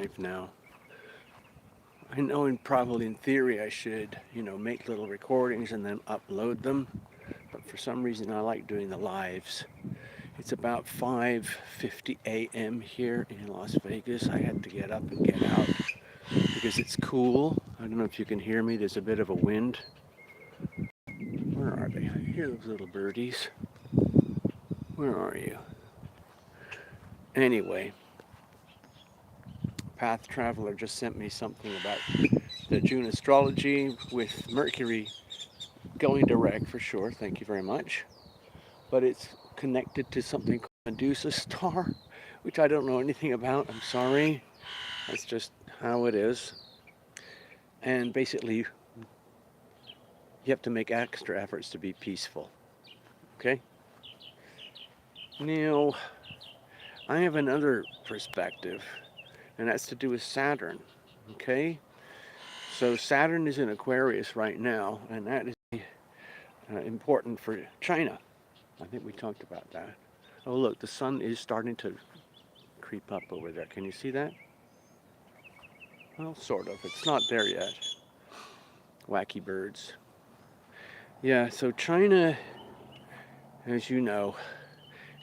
live now. I know probably in theory I should, make little recordings and then upload them, but for some reason I like doing the lives. It's about 5:50 a.m. here in Las Vegas. I had to get up and get out because it's cool. I don't know if you can hear me. There's a bit of a wind. Where are they? I hear those little birdies. Where are you? Anyway, Path Traveler just sent me something about the June astrology with Mercury going direct for sure. Thank you very much. But it's connected to something called Medusa star, which I don't know anything about. I'm sorry. That's just how it is. And basically, you have to make extra efforts to be peaceful. Okay? Now, I have another perspective, and that's to do with Saturn. Okay? So Saturn is in Aquarius right now, and that is important for China. I think we talked about that. Oh, look, the sun is starting to creep up over there. Can you see that? Well, sort of. It's not there yet. Wacky birds. Yeah, so China, as you know,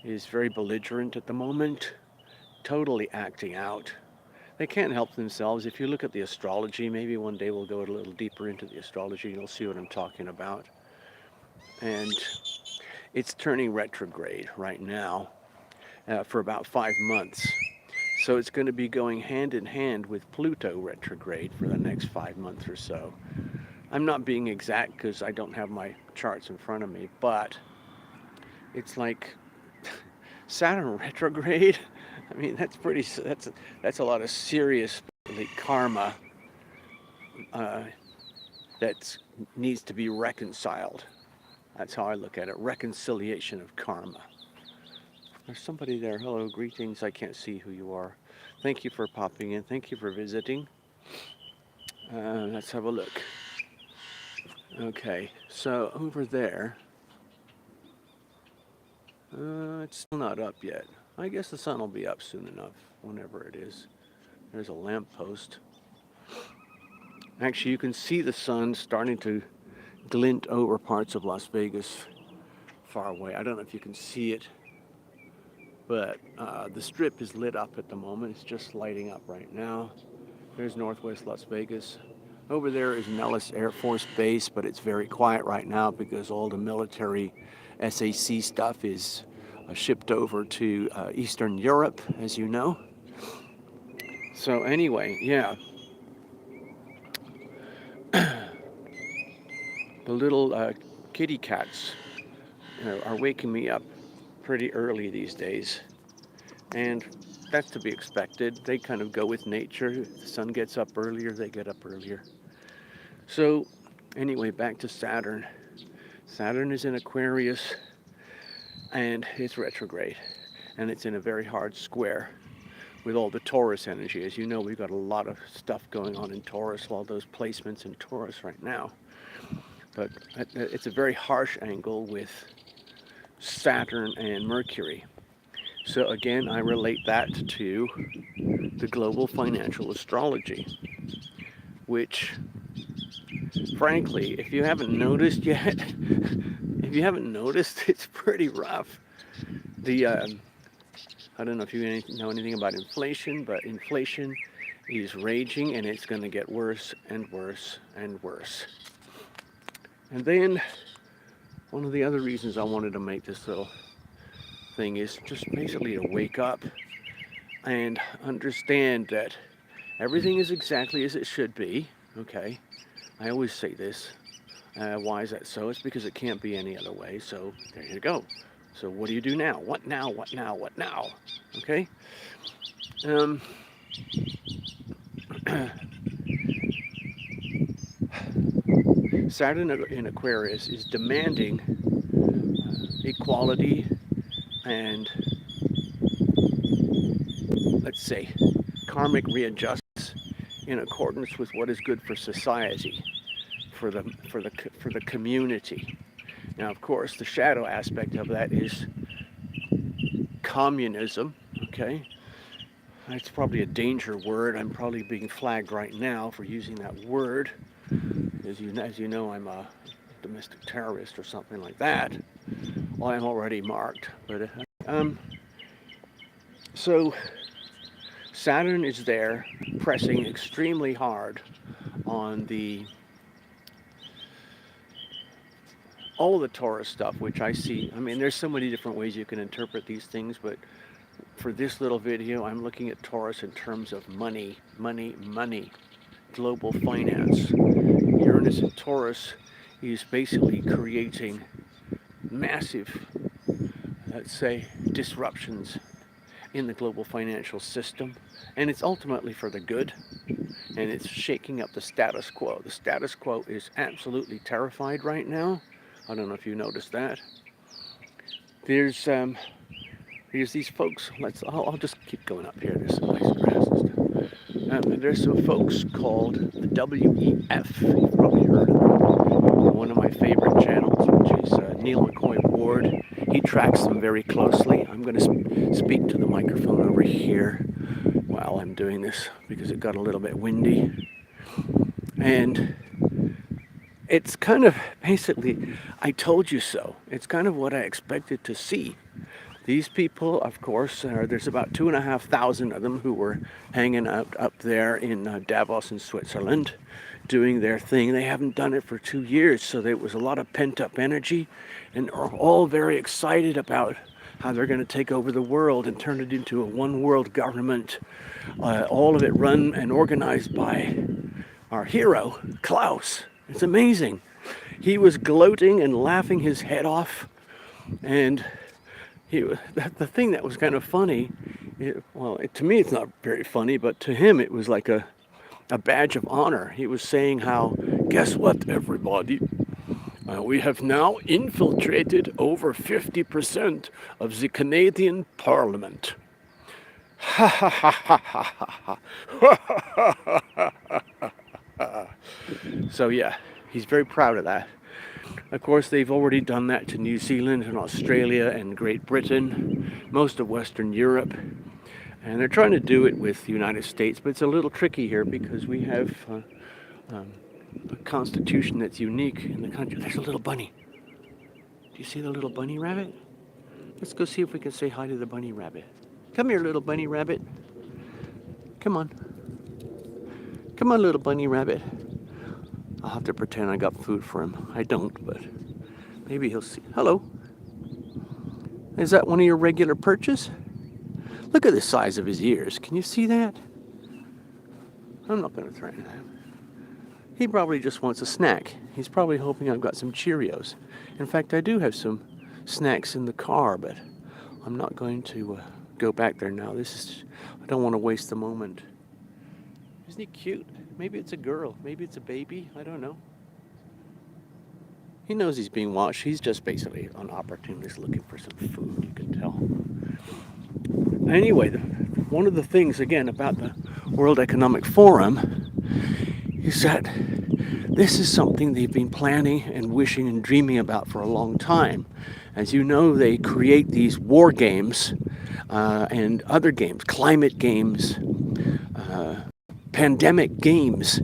is very belligerent at the moment, totally acting out. They can't help themselves. If you look at the astrology, maybe one day we'll go a little deeper into the astrology, you'll see what I'm talking about. And it's turning retrograde right now for about 5 months. So it's going to be going hand in hand with Pluto retrograde for the next 5 months or so. I'm not being exact because I don't have my charts in front of me, but it's like Saturn retrograde. I mean, that's a lot of serious karma that needs to be reconciled. That's how I look at it. Reconciliation of karma. There's somebody there. Hello, greetings. I can't see who you are. Thank you for popping in. Thank you for visiting. Let's have a look. Okay, so over there, it's still not up yet. I guess the sun will be up soon enough, whenever it is. There's a lamppost. Actually, you can see the sun starting to glint over parts of Las Vegas far away. I don't know if you can see it, but the strip is lit up at the moment. It's just lighting up right now. There's Northwest Las Vegas. Over there is Nellis Air Force Base, but it's very quiet right now because all the military SAC stuff is shipped over to Eastern Europe, as you know. So anyway, yeah. The little kitty cats are waking me up pretty early these days. And that's to be expected. They kind of go with nature. If the sun gets up earlier, they get up earlier. So anyway, back to Saturn. Saturn is in Aquarius and it's retrograde. And it's in a very hard square with all the Taurus energy. As you know, we've got a lot of stuff going on in Taurus, all those placements in Taurus right now. But it's a very harsh angle with Saturn and Mercury. So again, I relate that to the global financial astrology, which, frankly, if you haven't noticed yet, it's pretty rough. I don't know if you know anything about inflation, but inflation is raging and it's going to get worse and worse and worse. And then one of the other reasons I wanted to make this little thing is just basically to wake up and understand that everything is exactly as it should be. Okay, I always say this. Why is that so? It's because it can't be any other way. So there you go. So what do you do now? What now? What now? What now? Okay. Saturn in Aquarius is demanding equality and, let's say, karmic readjustments in accordance with what is good for society, for the community. Now, of course, the shadow aspect of that is communism. Okay, It's probably a danger word. I'm probably being flagged right now for using that word. As you know, I'm a domestic terrorist or something like that. Well, I'm already marked. But so Saturn is there, pressing extremely hard on all of the Taurus stuff, which I see. I mean, there's so many different ways you can interpret these things, but for this little video, I'm looking at Taurus in terms of money, money, money, global finance. Uranus in Taurus is basically creating massive, let's say, disruptions in the global financial system, and it's ultimately for the good, and it's shaking up the status quo. The status quo is absolutely terrified right now. I don't know if you noticed that. There's these folks. I'll just keep going up here. There's some nice grass and stuff. There's some folks called the WEF. You've probably heard of them. One of my favorite channels, which is Neil McCoy Ward. He tracks them very closely. I'm going to speak to the microphone over here while I'm doing this because it got a little bit windy. And it's kind of basically, I told you so. It's kind of what I expected to see. These people, of course, there's about 2,500 of them who were hanging out up there in Davos in Switzerland doing their thing. They haven't done it for 2 years, so there was a lot of pent-up energy, and are all very excited about how they're going to take over the world and turn it into a one-world government, all of it run and organized by our hero, Klaus. It's amazing. He was gloating and laughing his head off, and the thing that was kind of funny, to me it's not very funny, but to him it was like a badge of honor. He was saying how, guess what, everybody? We have now infiltrated over 50% of the Canadian Parliament. Ha ha ha ha ha ha. So yeah, he's very proud of that. Of course, they've already done that to New Zealand and Australia and Great Britain, most of Western Europe. And they're trying to do it with the United States, but it's a little tricky here because we have a constitution that's unique in the country. There's a little bunny. Do you see the little bunny rabbit? Let's go see if we can say hi to the bunny rabbit. Come here, little bunny rabbit. Come on. Come on, little bunny rabbit. I'll have to pretend I got food for him. I don't, but maybe he'll see. Hello. Is that one of your regular perches? Look at the size of his ears. Can you see that? I'm not going to threaten him. He probably just wants a snack. He's probably hoping I've got some Cheerios. In fact, I do have some snacks in the car, but I'm not going to go back there now. I don't want to waste the moment. Isn't he cute? Maybe it's a girl. Maybe it's a baby. I don't know. He knows he's being watched. He's just basically an opportunist looking for some food, you can tell. Anyway, one of the things, again, about the World Economic Forum is that this is something they've been planning and wishing and dreaming about for a long time. As you know, they create these war games and other games, climate games, pandemic games,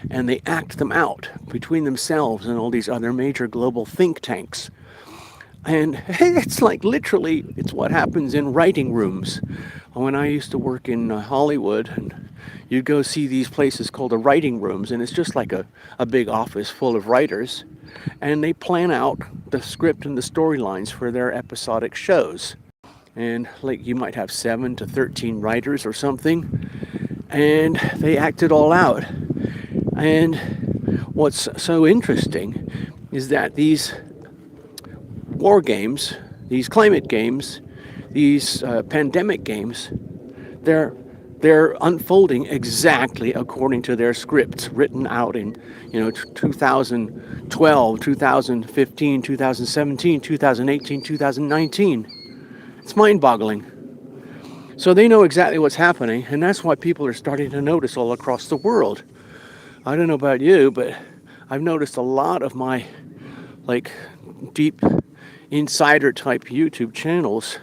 and they act them out between themselves and all these other major global think tanks. And it's like literally, it's what happens in writing rooms. When I used to work in Hollywood, and you'd go see these places called the writing rooms, and it's just like a big office full of writers, and they plan out the script and the storylines for their episodic shows. And like you might have 7 to 13 writers or something, and they act it all out. And what's so interesting is that these war games, these climate games, these pandemic games, they're unfolding exactly according to their scripts written out in 2012, 2015, 2017, 2018, 2019. It's mind-boggling. So they know exactly what's happening, and that's why people are starting to notice all across the world. I don't know about you, but I've noticed a lot of my deep insider type YouTube channels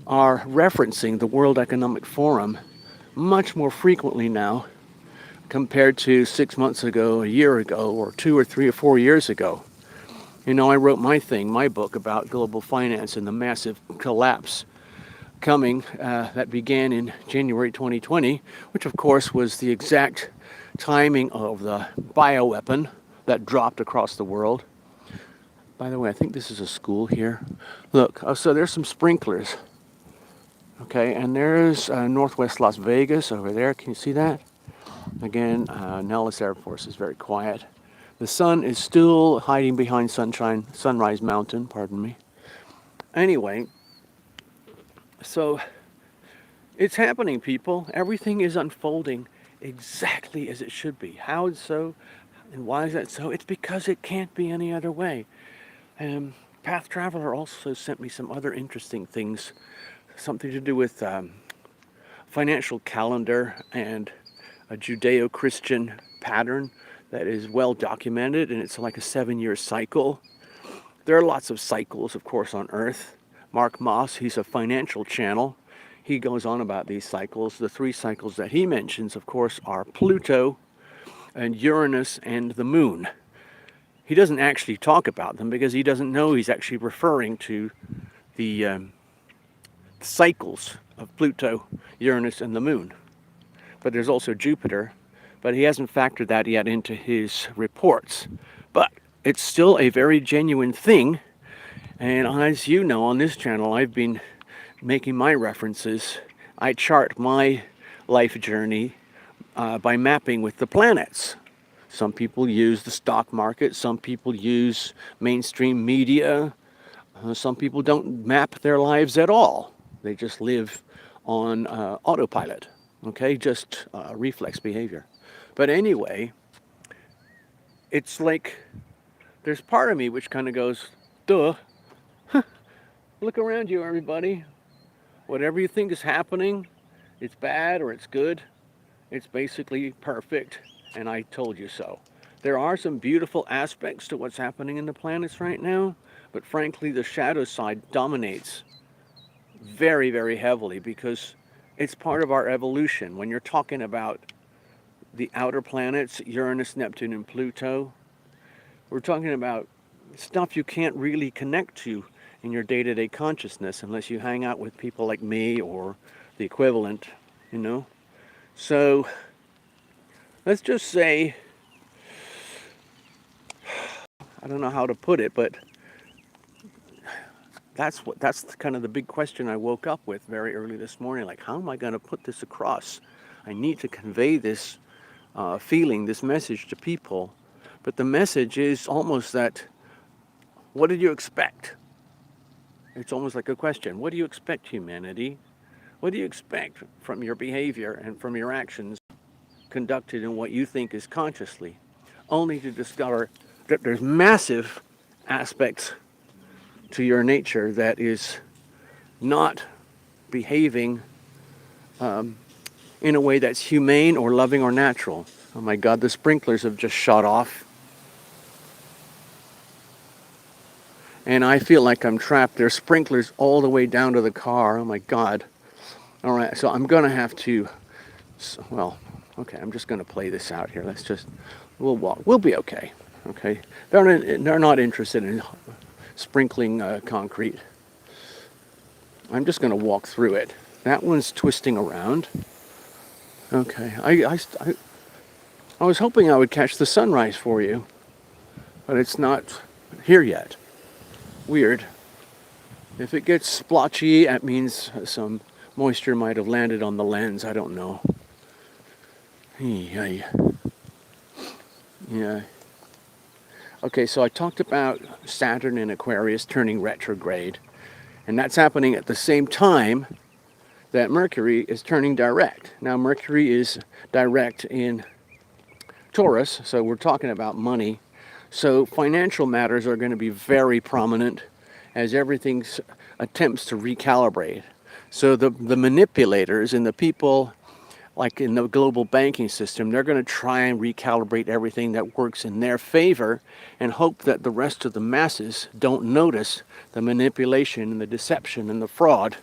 are referencing the World Economic Forum much more frequently now compared to 6 months ago, a year ago, or 2 or 3 or 4 years ago. You know, I wrote my book about global finance and the massive collapse coming that began in January 2020, which of course was the exact timing of the bioweapon that dropped across the world. By the way, I think this is a school here. Look, so there's some sprinklers. Okay, and there's Northwest Las Vegas over there. Can you see that? Again, Nellis Air Force is very quiet. The sun is still hiding behind Sunrise Mountain, pardon me. Anyway, so it's happening, people. Everything is unfolding exactly as it should be. How so? And why is that so? It's because it can't be any other way. Path Traveler also sent me some other interesting things, something to do with financial calendar and a Judeo-Christian pattern that is well documented, and it's like a 7-year cycle. There are lots of cycles, of course, on Earth. Mark Moss, he's a financial channel. He goes on about these cycles. The 3 cycles that he mentions, of course, are Pluto and Uranus and the Moon. He doesn't actually talk about them because he doesn't know he's actually referring to the cycles of Pluto, Uranus, and the Moon. But there's also Jupiter, but he hasn't factored that yet into his reports. But it's still a very genuine thing, and as you know, on this channel, I've been making my references. I chart my life journey by mapping with the planets. Some people use the stock market, some people use mainstream media, some people don't map their lives at all. They just live on autopilot, okay, just reflex behavior. But anyway, it's like there's part of me which kind of goes, duh, look around you, everybody. Whatever you think is happening, it's bad or it's good, it's basically perfect, and I told you so. There are some beautiful aspects to what's happening in the planets right now, but frankly, the shadow side dominates very, very heavily because it's part of our evolution. When you're talking about the outer planets, Uranus, Neptune, and Pluto, we're talking about stuff you can't really connect to in your day-to-day consciousness unless you hang out with people like me or the equivalent, you know? So let's just say, I don't know how to put it, but that's kind of the big question I woke up with very early this morning. Like, how am I going to put this across? I need to convey this feeling, this message to people. But the message is almost that, what did you expect? It's almost like a question. What do you expect, humanity? What do you expect from your behavior and from your actions conducted in what you think is consciously? Only to discover that there's massive aspects to your nature that is not behaving in a way that's humane or loving or natural. Oh my God, the sprinklers have just shut off. And I feel like I'm trapped. There's sprinklers all the way down to the car. Oh my God. All right, so I'm going to have to, well, okay, I'm just going to play this out here. We'll walk. We'll be okay. Okay. They're not interested in sprinkling concrete. I'm just going to walk through it. That one's twisting around. Okay. I was hoping I would catch the sunrise for you, but it's not here yet. Weird. If it gets splotchy, that means some moisture might have landed on the lens. I don't know. Yeah. Okay, so I talked about Saturn in Aquarius turning retrograde, and that's happening at the same time that Mercury is turning direct. Now, Mercury is direct in Taurus, so we're talking about money. So financial matters are going to be very prominent as everything attempts to recalibrate. So the manipulators and the people like in the global banking system, they're going to try and recalibrate everything that works in their favor and hope that the rest of the masses don't notice the manipulation and the deception and the fraud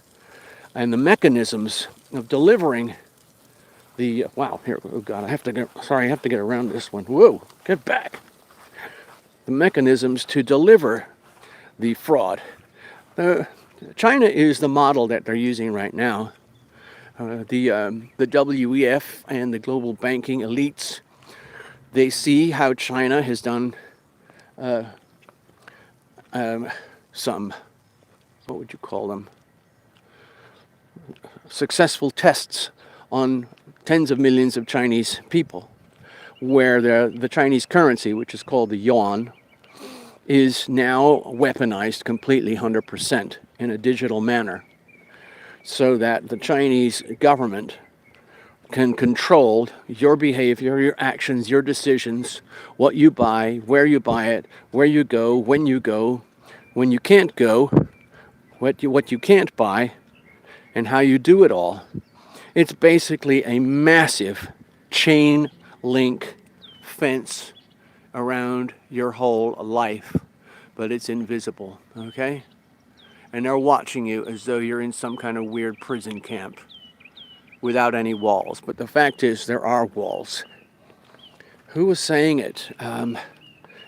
and the mechanisms of delivering Wow, here, oh God, I have to get around this one. Whoa, get back. The mechanisms to deliver the fraud. Uh, China is the model that they're using right now. The WEF and the global banking elites, they see how China has done some, what would you call them, successful tests on tens of millions of Chinese people, where the Chinese currency, which is called the yuan, is now weaponized completely 100% in a digital manner, so that the Chinese government can control your behavior, your actions, your decisions, what you buy, where you buy it, where you go, when you can't go, what you can't buy, and how you do it all. It's basically a massive chain link fence around your whole life, but it's invisible, okay? And they're watching you as though you're in some kind of weird prison camp without any walls. But the fact is, there are walls. Who was saying it?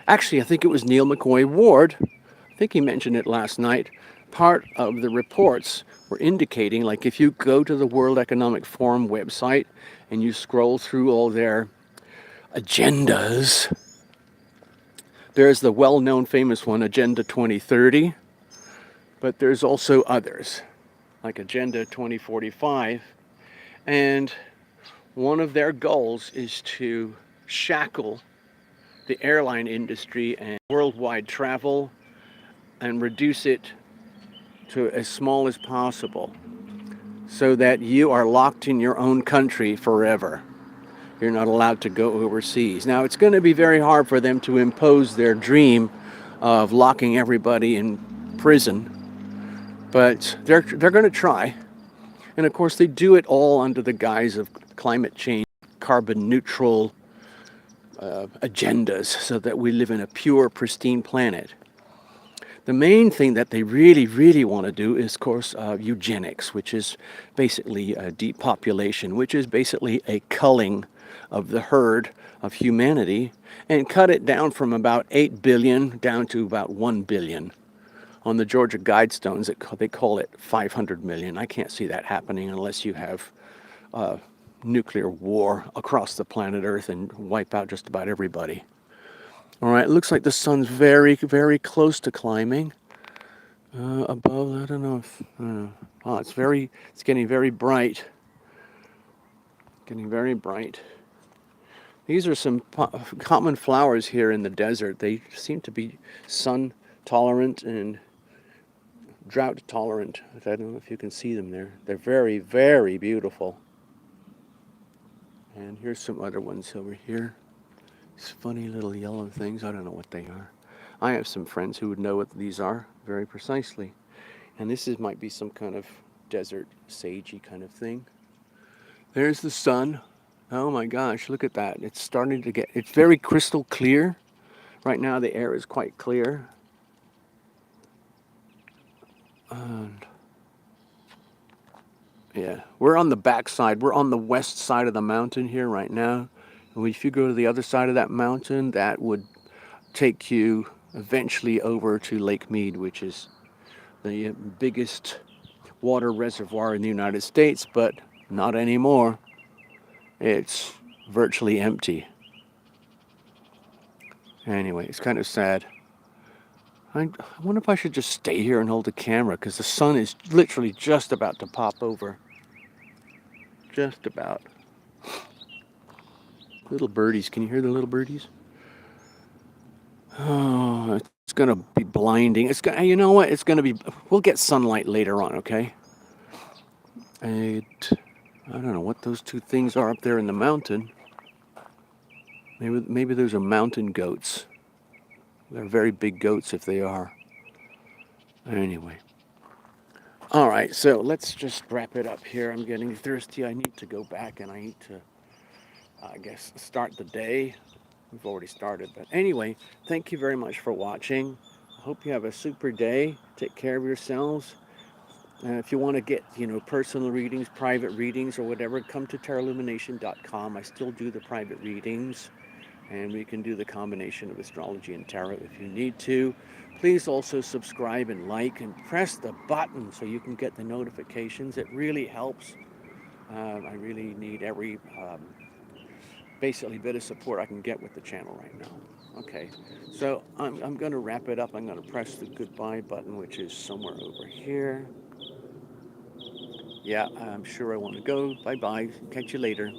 Actually, I think it was Neil McCoy Ward. I think he mentioned it last night. Part of the reports were indicating, like if you go to the World Economic Forum website and you scroll through all their agendas, there's the well-known famous one, Agenda 2030, but there's also others, like Agenda 2045. And one of their goals is to shackle the airline industry and worldwide travel and reduce it to as small as possible so that you are locked in your own country forever. You're not allowed to go overseas. Now, it's going to be very hard for them to impose their dream of locking everybody in prison, but they're going to try. And of course, they do it all under the guise of climate change, carbon neutral agendas, so that we live in a pure, pristine planet. The main thing that they really, really want to do is, of course, eugenics, which is basically depopulation, which is basically a culling of the herd of humanity and cut it down from about 8 billion down to about 1 billion. On the Georgia Guidestones, they call it 500 million. I can't see that happening unless you have nuclear war across the planet Earth and wipe out just about everybody. All right, it looks like the sun's very, very close to climbing. Above, I don't know if, oh, it's getting very bright. Getting very bright. These are some common flowers here in the desert. They seem to be sun tolerant and drought tolerant. I don't know if you can see them there. They're very, very beautiful. And here's some other ones over here. These funny little yellow things. I don't know what they are. I have some friends who would know what these are very precisely. And might be some kind of desert sagey kind of thing. There's the sun. Oh my gosh, look at that. It's starting to it's very crystal clear. Right now the air is quite clear. And yeah, we're on the back side. We're on the west side of the mountain here right now. And if you go to the other side of that mountain, that would take you eventually over to Lake Mead, which is the biggest water reservoir in the United States, but not anymore. It's virtually empty. Anyway, it's kind of sad. I wonder if I should just stay here and hold the camera, because the sun is literally just about to pop over. Just about. Little birdies. Can you hear the little birdies? Oh, it's going to be blinding. You know what? We'll get sunlight later on, okay? I don't know what those two things are up there in the mountain. Maybe those are mountain goats. They're very big goats if they are. Anyway. All right, so let's just wrap it up here. I'm getting thirsty. I need to go back and I need to, I guess, start the day. We've already started, but anyway, thank you very much for watching. I hope you have a super day. Take care of yourselves. If you want to get, personal readings, private readings, or whatever, come to tarotlumination.com. I still do the private readings, and we can do the combination of astrology and tarot if you need to. Please also subscribe and like and press the button so you can get the notifications. It really helps. I really need every basically bit of support I can get with the channel right now. Okay, so I'm going to wrap it up. I'm going to press the goodbye button, which is somewhere over here. Yeah, I'm sure I want to go. Bye bye. Catch you later.